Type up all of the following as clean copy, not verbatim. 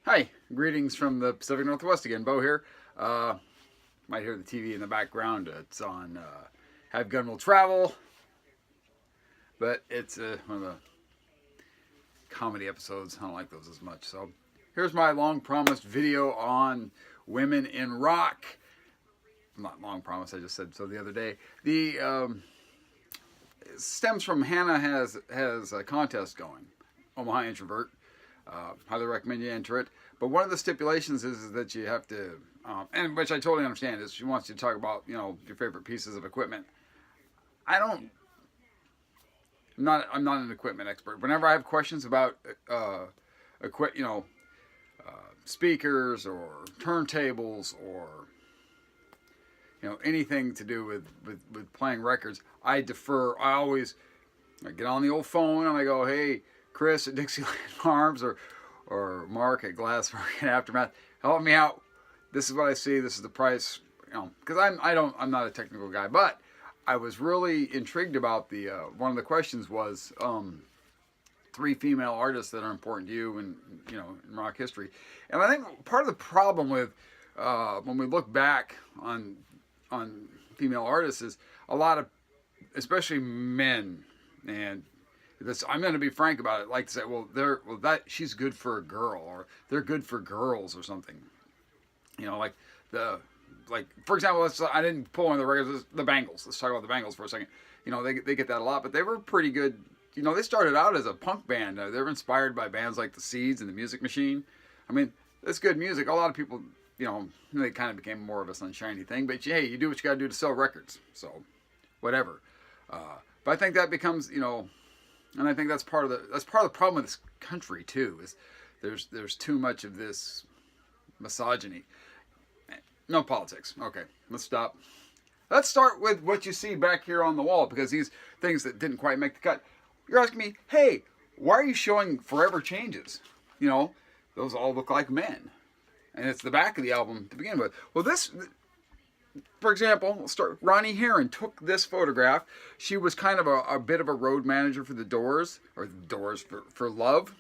Hi, greetings from the Pacific Northwest again. Bo here. Might hear the TV in the background. It's on Have Gun Will Travel, but it's one of the comedy episodes. I don't like those as much. So here's my long promised video on women in rock. Not long promised, I just said so the other day. The stems from Hannah has a contest going. Omaha Introvert. Highly recommend you enter it. But one of the stipulations is that you have to, and which I totally understand, is she wants you to talk about, your favorite pieces of equipment. I'm not an equipment expert. Whenever I have questions about, speakers or turntables or, anything to do with playing records, I defer. I get on the old phone and I go, hey, Chris at Dixieland Farms or Mark at Glasswork and Aftermath, help me out. This is what I see. This is the price. Because I'm not a technical guy, but I was really intrigued about the one of the questions was 3 female artists that are important to you in rock history, and I think part of the problem with when we look back on female artists is a lot of, especially men, and I'm going to be frank about it. Like to say, she's good for a girl, or they're good for girls, or something. For example, I didn't pull one of the records. The Bangles. Let's talk about the Bangles for a second. They get that a lot, but they were pretty good. They started out as a punk band. They were inspired by bands like the Seeds and the Music Machine. I mean, it's good music. A lot of people, they kind of became more of a sunshiny thing. But hey, you do what you got to do to sell records. So, whatever. But I think that becomes, and I think that's part of the problem with this country too, is there's too much of this misogyny. No politics. Okay, let's stop. Let's start with what you see back here on the wall, because these things that didn't quite make the cut. You're asking me, hey, why are you showing Forever Changes? Those all look like men. And it's the back of the album to begin with. Well, this, for example, Ronnie Herron took this photograph. She was kind of a bit of a road manager for the Doors, or the Doors for Love.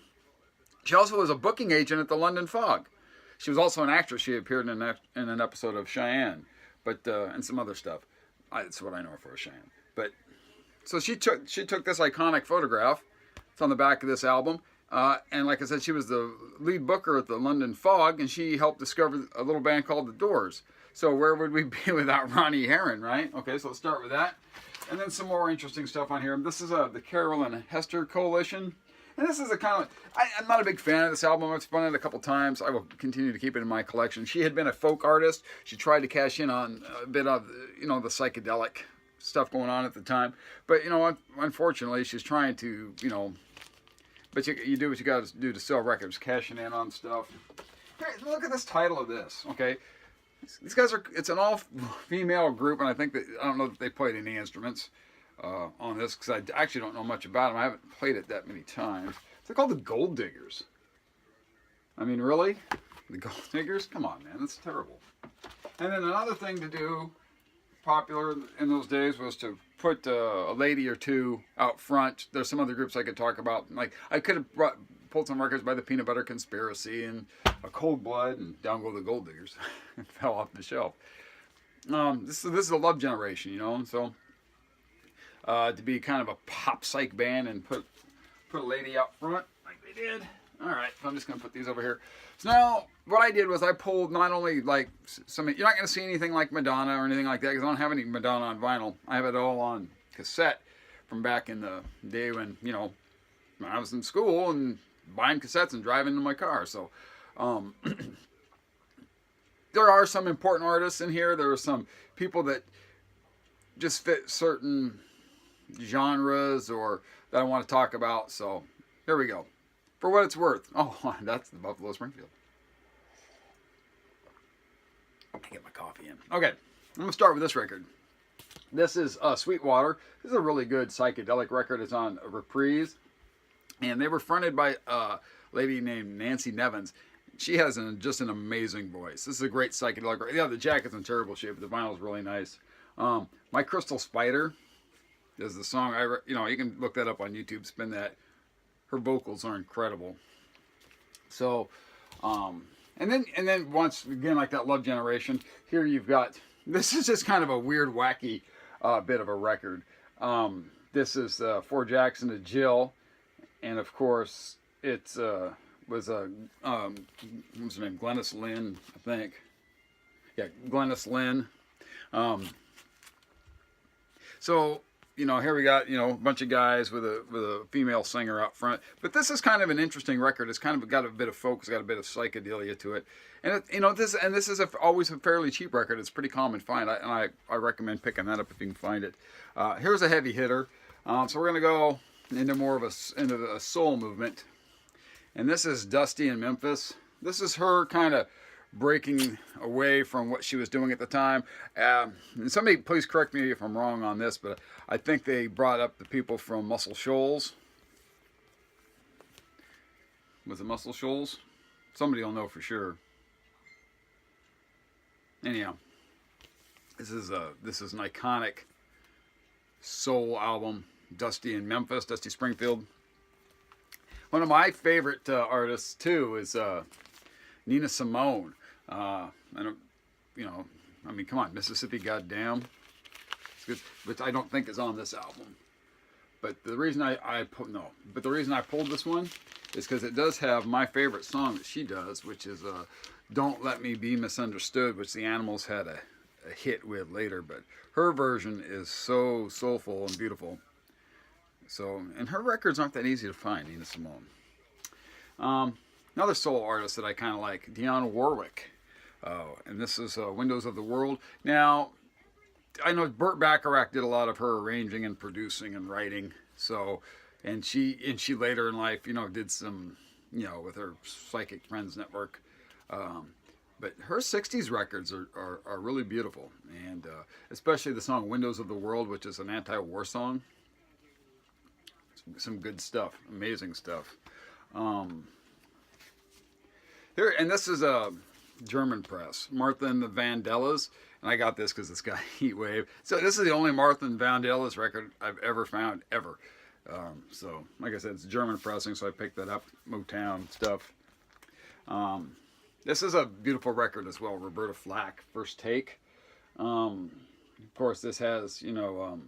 She also was a booking agent at the London Fog. She was also an actress. She appeared in an episode of Cheyenne, and some other stuff. That's what I know her for, Cheyenne. But so she took this iconic photograph. It's on the back of this album. And like I said, she was the lead booker at the London Fog, and she helped discover a little band called the Doors. So where would we be without Ronnie Herron, right? Okay, so let's start with that. And then some more interesting stuff on here. This is the Carol and Hester Coalition. And this is a kind of, I'm not a big fan of this album. I've spun it a couple times. I will continue to keep it in my collection. She had been a folk artist. She tried to cash in on a bit of, the psychedelic stuff going on at the time. But, unfortunately, she's trying to, but you do what you got to do to sell records, cashing in on stuff. Here, look at this title of this, okay? These guys it's an all-female group, and I don't know that they played any instruments on this, because I actually don't know much about them. I haven't played it that many times. They're called the Gold Diggers. I mean, really? The Gold Diggers? Come on, man, that's terrible. And then another thing to do, popular in those days, was to put a lady or two out front. There's some other groups I could talk about. Like, I could have pulled some records by the Peanut Butter Conspiracy and a Cold Blood, and down go the Gold Diggers. It fell off the shelf. This is a love generation, so to be kind of a pop psych band and put a lady out front like they did. All right, so I'm just going to put these over here. So now what I did was I pulled not only like some, you're not going to see anything like Madonna or anything like that, because I don't have any Madonna on vinyl. I have it all on cassette from back in the day when, when I was in school and buying cassettes and driving in my car. So there are some important artists in here. There are some people that just fit certain genres or that I want to talk about. So here we go. For what it's worth. Oh, that's the Buffalo Springfield. I get my coffee in. Okay, I'm going to start with this record. This is Sweetwater. This is a really good psychedelic record. It's on Reprise. And they were fronted by a lady named Nancy Nevins. She has just an amazing voice. This is a great psychedelic record. Yeah, the jacket's in terrible shape, but the vinyl's really nice. My Crystal Spider is the song. You can look that up on YouTube, spin that. Her vocals are incredible. So And then once again, like that Love Generation, here you've got, this is just kind of a weird, wacky bit of a record. This is For Jackson to Jill, and of course it's was what's her name, Glennis Lynn, I think. Yeah, Glennis Lynn. So, you know, here we got, you know, a bunch of guys with a female singer out front. But this is kind of an interesting record. It's kind of got a bit of folk, it's got a bit of psychedelia to it. And it, you know, this is always a fairly cheap record. It's pretty common find. I recommend picking that up if you can find it. Here's a heavy hitter. So we're gonna go into more of a soul movement. And this is Dusty in Memphis. This is her kind of breaking away from what she was doing at the time. And somebody please correct me if I'm wrong on this, but I think they brought up the people from Muscle Shoals. Was it Muscle Shoals? Somebody will know for sure. Anyhow, this is an iconic soul album. Dusty in Memphis, Dusty Springfield. One of my favorite artists too is Nina Simone. You know, I mean, come on, Mississippi Goddamn. It's good, but I don't think it's on this album. But the reason I pulled this one is because it does have my favorite song that she does, which is "Don't Let Me Be Misunderstood," which the Animals had a hit with later. But her version is so soulful and beautiful. So, and her records aren't that easy to find, Nina Simone. Another soul artist that I kind of like, Dionne Warwick. And this is Windows of the World. Now, I know Burt Bacharach did a lot of her arranging and producing and writing. So, and she later in life, you know, did some, you know, with her Psychic Friends Network. But her 60s records are really beautiful. And especially the song Windows of the World, which is an anti-war song. Some good stuff, amazing stuff. Here, and this is a German press, Martha and the Vandellas, and I got this because it's got Heat Wave. So this is the only Martha and Vandellas record I've ever found, ever. So, like I said, it's German pressing, so I picked that up, Motown stuff. This is a beautiful record as well, Roberta Flack, First Take. Of course, this has, you know,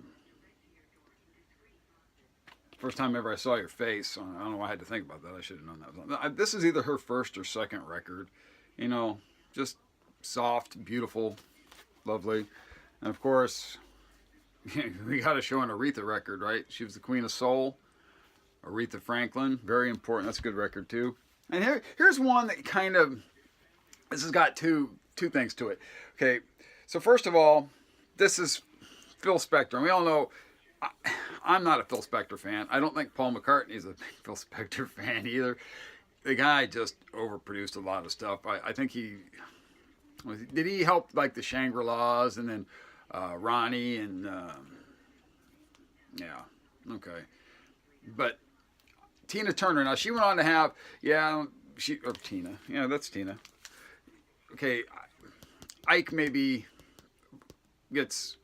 First Time Ever I Saw Your Face. I don't know why I had to think about that. I should have known that. This is either her first or second record. You know, just soft, beautiful, lovely. And of course, we got to show an Aretha record, right? She was the Queen of Soul. Aretha Franklin, very important. That's a good record too. And here's one that kind of, this has got two things to it. Okay, so first of all, this is Phil Spector. And we all know, I'm not a Phil Spector fan. I don't think Paul McCartney's a big Phil Spector fan either. The guy just overproduced a lot of stuff. I think did he help like the Shangri-Las and then Ronnie and yeah, okay. But Tina Turner, now she went on to have, Tina, yeah, that's Tina. Okay, Ike maybe gets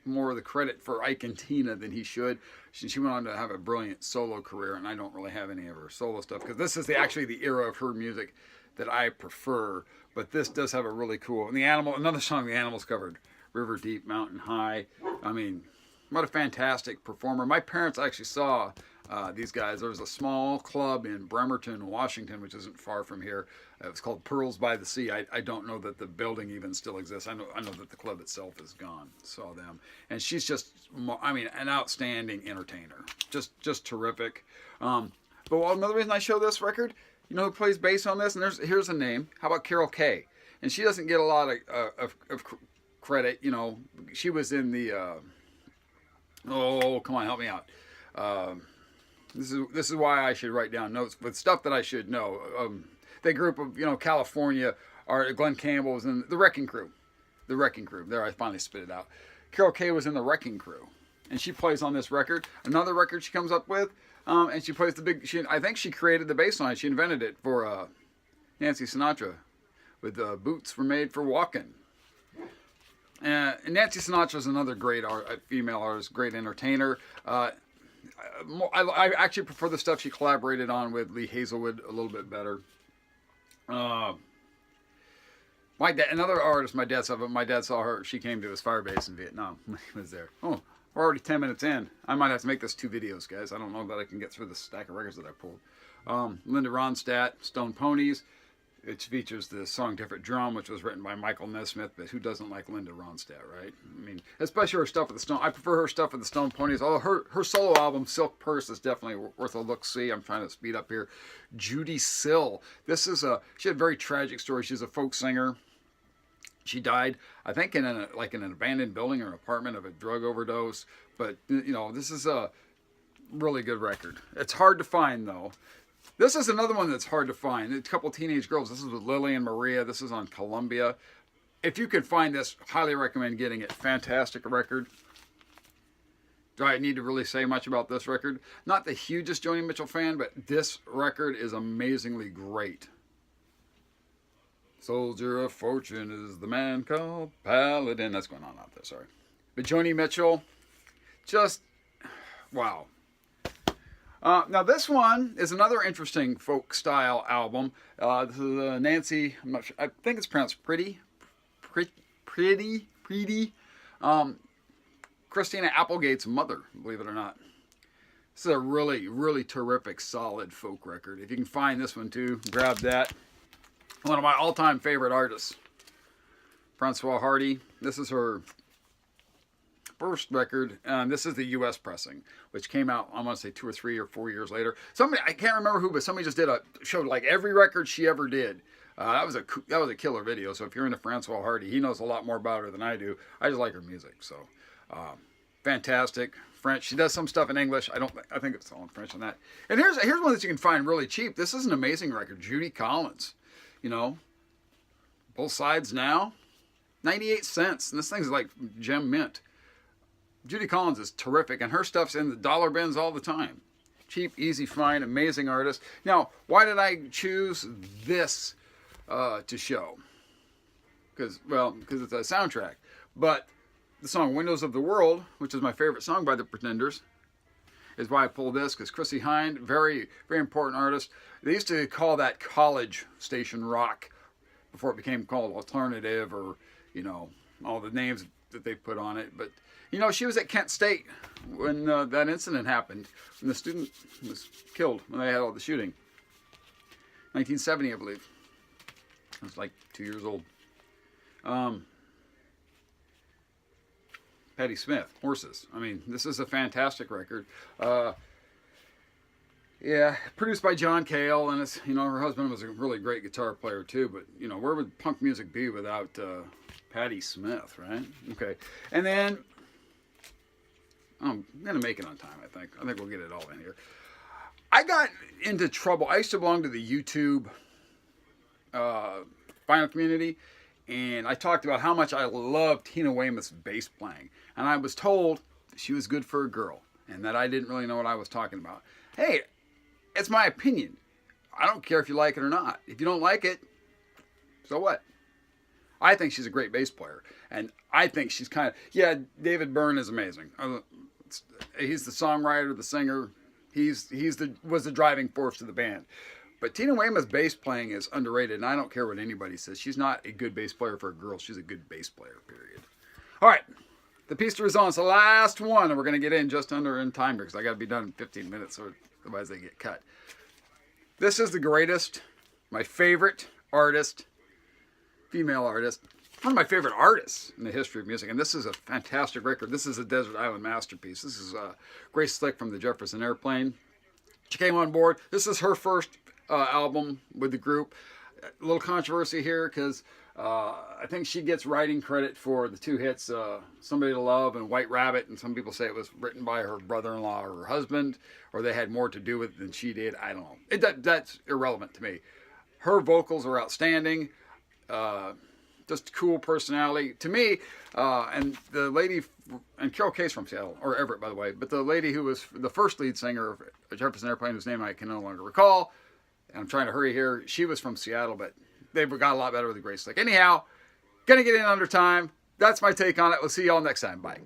more of the credit for Ike and Tina than he should. She went on to have a brilliant solo career, and I don't really have any of her solo stuff because this is actually the era of her music that I prefer. But this does have a really cool, and another song the Animals covered, River Deep, Mountain High. I mean, what a fantastic performer. My parents actually saw these guys. There was a small club in Bremerton, Washington, which isn't far from here. It was called Pearls by the Sea. I don't know that the building even still exists. I know that the club itself is gone. Saw them, and she's just, I mean, an outstanding entertainer. Just terrific. But another reason I show this record, you know who plays bass on this? And here's a name. How about Carol Kay? And she doesn't get a lot of credit. You know, she was in the. Oh, come on, help me out. This is why I should write down notes with stuff that I should know. The group of, you know, California, Glenn Campbell was in the Wrecking Crew. The Wrecking Crew. There, I finally spit it out. Carol Kay was in the Wrecking Crew, and she plays on this record. Another record she comes up with, and she plays I think she created the bass line. She invented it for Nancy Sinatra, with Boots Were Made for Walking. And Nancy Sinatra is another great female artist, great entertainer. I actually prefer the stuff she collaborated on with Lee Hazelwood a little bit better. Uh, my dad, another artist my dad saw, but my dad saw her. She came to his fire base in Vietnam. He was there. Oh, we're already 10 minutes in. I might have to make this 2 videos, guys. I don't know that I can get through the stack of records that I pulled. Linda Ronstadt, Stone Ponies. It features the song Different Drum, which was written by Michael Nesmith, but who doesn't like Linda Ronstadt, right? I mean, especially her stuff with the Stone. I prefer her stuff with the Stone Ponies. Although her solo album, Silk Purse, is definitely worth a look-see. I'm trying to speed up here. Judy Sill. She had a very tragic story. She's a folk singer. She died, I think, in an abandoned building or an apartment of a drug overdose. But, you know, this is a really good record. It's hard to find, though. This is another one that's hard to find. A couple teenage girls. This is with Lily and Maria. This is on Columbia. If you can find this, highly recommend getting it. Fantastic record. Do I need to really say much about this record? Not the hugest Joni Mitchell fan, but this record is amazingly great. Soldier of Fortune is the man called Paladin. That's going on out there, sorry. But Joni Mitchell, just, wow. Now this one is another interesting folk style album. This is Nancy, I'm not sure, I think it's pronounced Pretty. Christina Applegate's mother, believe it or not. This is a really, really terrific, solid folk record. If you can find this one too, grab that. One of my all-time favorite artists, Franoise Hardy. This is her first record. This is the U.S. pressing, which came out, I want to say 2 or 3 or 4 years later. Somebody, I can't remember who, but somebody just showed like every record she ever did. That was a killer video. So if you're into Franoise Hardy, he knows a lot more about her than I do. I just like her music. So fantastic. French. She does some stuff in English. I think it's all in French on that. And here's one that you can find really cheap. This is an amazing record. Judy Collins. You know, both sides now, 98 cents. And this thing's like gem mint. Judy Collins is terrific, and her stuff's in the dollar bins all the time. Cheap, easy find, amazing artist. Now, why did I choose this to show? Because it's a soundtrack. But the song Windows of the World, which is my favorite song by the Pretenders, is why I pulled this, because Chrissie Hynde, very, very important artist. They used to call that college station rock before it became called alternative, or, you know, all the names that they put on it. But, you know, she was at Kent State when that incident happened, when the student was killed, when they had all the shooting. 1970, I believe. I was like 2 years old. Patti Smith, Horses. I mean, this is a fantastic record. Yeah, produced by John Cale, and it's, you know, her husband was a really great guitar player too. But, you know, where would punk music be without Patti Smith, right? Okay, and then I'm gonna make it on time. I think we'll get it all in here. I got into trouble. I used to belong to the YouTube vinyl community, and I talked about how much I loved Tina Weymouth's bass playing, and I was told she was good for a girl, and that I didn't really know what I was talking about. Hey, it's my opinion. I don't care if you like it or not. If you don't like it, so what? I think she's a great bass player, and I think she's kind of, yeah, David Byrne is amazing. He's the songwriter, the singer. Was the driving force of the band. But Tina Weymouth's bass playing is underrated, and I don't care what anybody says. She's not a good bass player for a girl. She's a good bass player, period. All right, the piece de resistance, the last one, and we're going to get in just under in time because I got to be done in 15 minutes, or otherwise they get cut. This is the greatest, my favorite artist, female artist, one of my favorite artists in the history of music, and this is a fantastic record. This is a Desert Island masterpiece. This is Grace Slick from the Jefferson Airplane. She came on board. This is her first album with the group. A little controversy here because I think she gets writing credit for the 2 hits, Somebody to Love and White Rabbit, and some people say it was written by her brother-in-law or her husband, or they had more to do with it than she did. I don't know. That's irrelevant to me. Her vocals are outstanding. Just cool personality to me, and the lady, and Carol Kay's from Seattle, or Everett, by the way, but the lady who was the first lead singer of Jefferson Airplane, whose name I can no longer recall, and I'm trying to hurry here, she was from Seattle, but they got a lot better with the Grace Slick. Anyhow, gonna get in under time. That's my take on it. We'll see y'all next time. Bye.